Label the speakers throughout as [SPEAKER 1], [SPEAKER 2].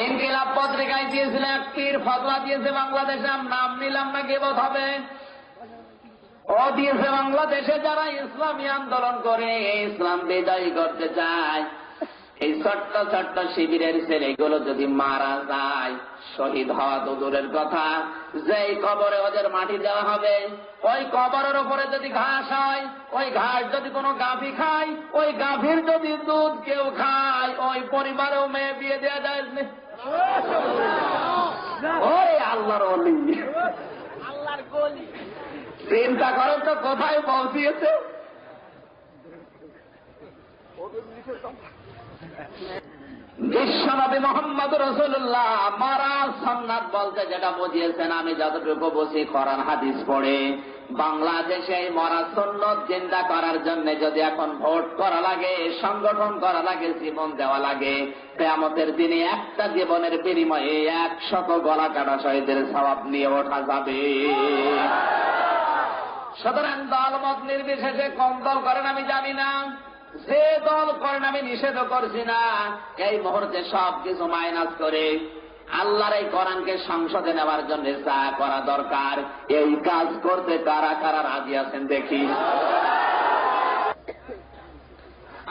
[SPEAKER 1] ইনকিলাব পত্রিকায় দিয়েছিল এক পীর, ফতোয়া দিয়েছে বাংলাদেশে, নাম নিলাম না গিবত হবে। ও দিয়েছে বাংলাদেশে যারা ইসলামী আন্দোলন করে, ইসলাম বিজয়ী করতে চায়, এই ছোট্ট ছোট্ট শিবিরের ছেলেগুলো যদি মারা যায়, শহীদ হওয়া তো দূরের কথা, যেই কবরে ওদের মাটি দেওয়া হবে, ওই কবরের উপরে যদি ঘাস হয়, ওই ঘাস যদি কোনো গাভী খায়, ওই গাভীর যদি দুধ কেউ খায়, ওই পরিবারেও মেয়ে বিয়ে দেওয়া যায়। ওই আল্লাহর ওলি, আল্লাহর গলি, চিন্তা করেন তো কোথায় পৌঁছিয়েছে। বিশ্বনবী মুহাম্মদ রাসূলুল্লাহ মারা সুন্নাত বলতে যেটা বুঝিয়েছেন, আমি যতটুকু বুঝি কোরআন হাদিস পড়ে, বাংলাদেশে মরা সুন্নাত জিন্দা করার জন্য যদি এখন ভোট করা লাগে, সংগঠন করা লাগে, জীবন দেওয়া লাগে, কিয়ামতের দিনে একটা জীবনের বিনিময়ে 100 গলা কাটা শহীদের সওয়াব নিয়ে ওঠা যাবে। সুতরাং দলমত নির্বিশেষে কোন দল করেন আমি জানি না, যে দল করেন আমি নিষেধ করছি না, এই মুহূর্তে সব কিছু মাইনাস করে আল্লাহর এই কোরআনকে সংসদে নেওয়ার জন্য যা করা দরকার, এই কাজ করতে কারা কারা রাজি আছেন দেখি।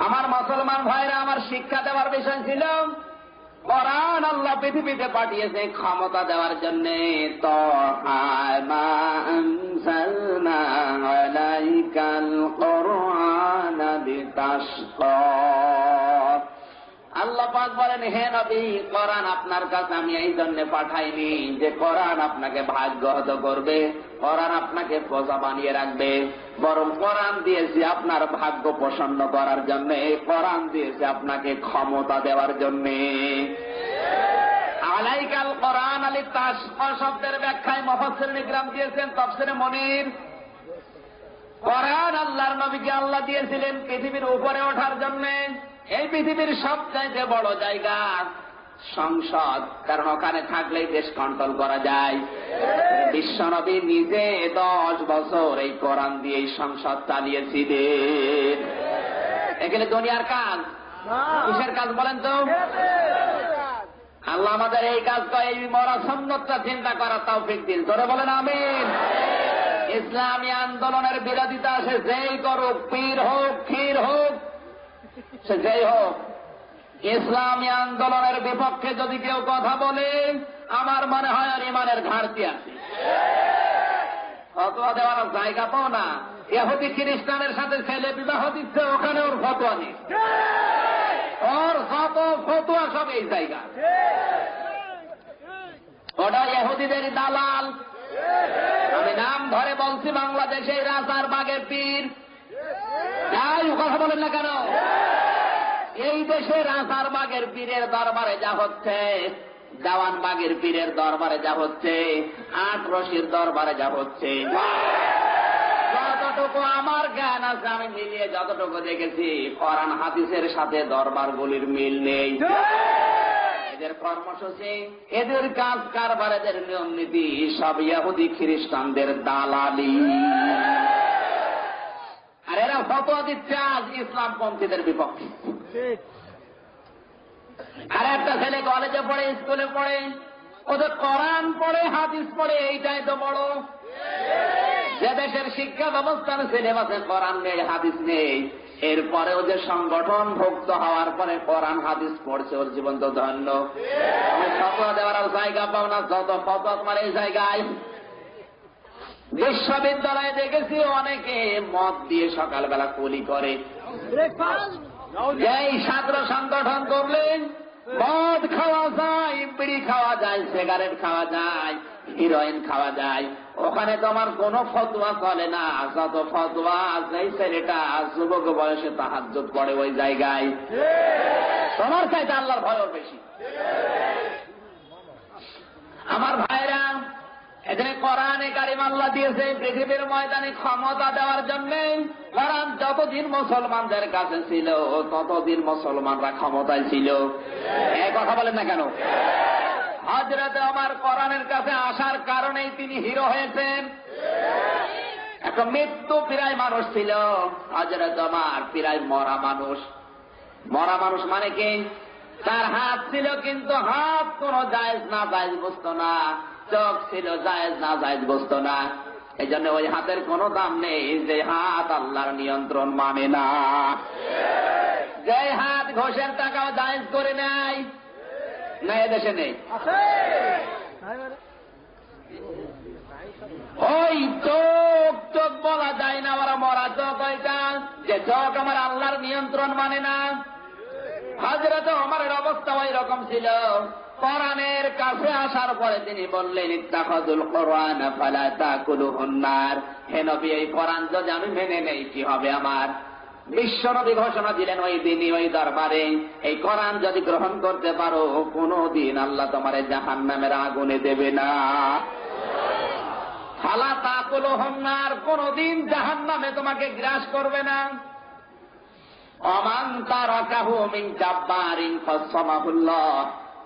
[SPEAKER 1] আমার মুসলমান ভাইরা, আমার শিক্ষা দেওয়ার বিষয় ছিল, কোরআন আল্লাহ পৃথিবীতে পাঠিয়েছে ক্ষমতা দেওয়ার জন্য। তো আল্লাহ পাক বলেন, হে নবী, কোরআন আপনার কাছে আমি এই জন্য পাঠাইনি যে কোরআন আপনাকে ভাগ্যহত করবে, কোরআন আপনাকে প্রজা বানিয়ে রাখবে, বরং কোরআন দিয়েছি আপনার ভাগ্য প্রসন্ন করার জন্য, কোরআন দিয়েছি আপনাকে ক্ষমতা দেওয়ার জন্য। আলাইকাল কোরআন আলী তাশকা শব্দের ব্যাখ্যায় মুফাসসিরিন ইকরাম দিয়েছেন তাফসীরে মুনীর, কোরআন আল্লাহর নবীকে আল্লাহ দিয়েছিলেন পৃথিবীর উপরে ওঠার জন্য। এই পৃথিবীর সবচাইতে বড় জায়গা সংসদ, কারণ ওখানে থাকলেই দেশ কন্ট্রোল করা যায়। বিশ্বনবী নিজে 10 বছর এই কোরআন দিয়ে এই সংসদ চালিয়েছিলেন। এখানে দুনিয়ার কাজ, কিসের কাজ বলেন তো? আল্লাহ আমাদের এই কাজ করে, এই মরা সুন্নতটা চিন্তা করার তৌফিক দিন। ধরে বলেন আমিন। ইসলামী আন্দোলনের বিরোধিতা সে যেই করুক, পীর হোক, ক্ষীর হোক, সে যেই হোক, ইসলামী আন্দোলনের বিপক্ষে যদি কেউ কথা বলে, আমার মনে হয় আর ইমানের ঘাটতি আছে। ফতোয়া দেওয়ার জায়গা পাও না, ইহুদি খ্রিস্টানের সাথে ছেলে বিবাহ দিচ্ছে, ওখানে ওর ফতোয়া নেই, ওর যত ফতোয়া সব এই জায়গা, ওটা ইহুদিদের দালাল। আমি নাম ধরে বলছি, বাংলাদেশে রাজার বাগের পীর, তাই কথা বলেন না কেন? এই দেশে রাজার বাগের পীরের দরবারে যা হচ্ছে, দেওয়ানবাগের পীরের দরবারে যা হচ্ছে, 8 রশির দরবারে যা হচ্ছে, যতটুকু আমার জ্ঞান আছে আমি মিলিয়ে যতটুকু দেখেছি, কোরআন হাদিসের সাথে দরবারগুলির মিল নেই। এদের কর্মসূচি, এদের কাজ কারবার, এদের নিয়ম নীতি সব ইহুদি খ্রিস্টানদের দালালি। আর এরা ফতোয়া দিচ্ছে আজ ইসলামপন্থীদের বিপক্ষে। আর একটা ছেলে কলেজে পড়ে, স্কুলে পড়ে, ওদের কোরআন পড়ে, হাদিস পড়ে, এইটাই তো বড়। যে দেশের শিক্ষা ব্যবস্থার সিলেবাসে কোরআন নেই, হাদিস নেই, এরপরে ও যে সংগঠন ভুক্ত হওয়ার পরে কোরআন হাদিস পড়ছে, ওর জীবন তো ধন্য। ফতোয়া দেওয়ার জায়গা পাও না, যত ফতোয়া তোমার এই জায়গায়। বিশ্ববিদ্যালয়ে দেখেছি অনেকে মদ দিয়ে সকালবেলা কুলি করে। এই ছাত্র সংগঠন করলেন, মদ খাওয়া যায়, বিড়ি খাওয়া যায়, সিগারেট খাওয়া যায়, হিরোইন খাওয়া যায়, ওখানে তোমার কোন ফতোয়া চলে না। যত ফতোয়া, সেই ছেলেটা যুবক বয়সে তাহাজ্জুদ পড়ে ওই জায়গায়, তোমার চাইতে আল্লাহর ভয় বেশি। আমার ভাইরা, এখানে কোরআনে কারিম আল্লাহ দিয়েছে পৃথিবীর ময়দানে ক্ষমতা দেওয়ার জন্য। কোরআন যতদিন মুসলমানদের কাছে ছিল, ততদিন মুসলমানরা ক্ষমতায় ছিল। এই কথা বলেন না কেন? হযরত ওমর কোরআনের কাছে আসার কারণেই তিনি হিরো হয়েছেন। একটা মৃত্যু প্রায় মানুষ ছিল, হযরত ওমর প্রায় মরা মানুষ। মরা মানুষ মানে কি? তার হাত ছিল কিন্তু হাত কোন জায়েজ না জায়েজ বুঝতো না, চোখ ছিল জায়েজ না জায়েজ বুঝতো না। এই জন্য ওই হাতের কোনো দাম নেই যে হাত আল্লাহর নিয়ন্ত্রণ মানে না। যে হাত ঘোষের টাকাও জায়েজ করে নেয় না, এদেশে নেই। ওই চোখ চোখ বলা যায় না, ওরা মরা চোখ ওইটা, যে চোখ আমার আল্লাহর নিয়ন্ত্রণ মানে না। হযরত ওমরের অবস্থা ওই রকম ছিল। কোরআনের কাছে আসার পরে তিনি বললেন, ইত্তাখাযুল কোরআন ফালা তাকুলুহুন নার। হে নবী, এই কোরআন যদি আমি মেনে নেই কি হবে আমার? বিশ্বনবী ঘোষণা দিলেন ওই দিনই ওই দরবারে, এই কোরআন যদি গ্রহণ করতে পারো কোনদিন আল্লাহ তোমারে জাহান্নামের আগুনে দেবে না। ফালা তাকুলুহুন নার, কোনদিন জাহান্নামে তোমাকে গ্রাস করবে না। অমান তারাকাহু মিন জাব্বারিন ফাসসামাহুল্লাহ,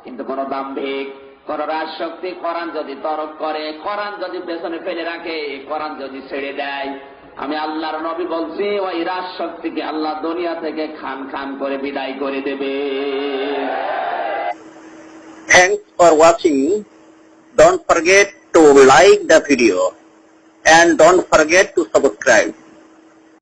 [SPEAKER 1] কিন্তু কোন দাম্ভিক, কোন রাজশক্তি কোরআন যদি তরক করে, কোরআন যদি পেছনে ফেলে রাখে, কোরআন যদি ছেড়ে দেয়, আমি আল্লাহর নবী বলছি ওই রাজশক্তিকে আল্লাহ দুনিয়া থেকে খান খান করে বিদায় করে দেবে।
[SPEAKER 2] Thanks for watching. Don't forget to like the video and don't forget to subscribe.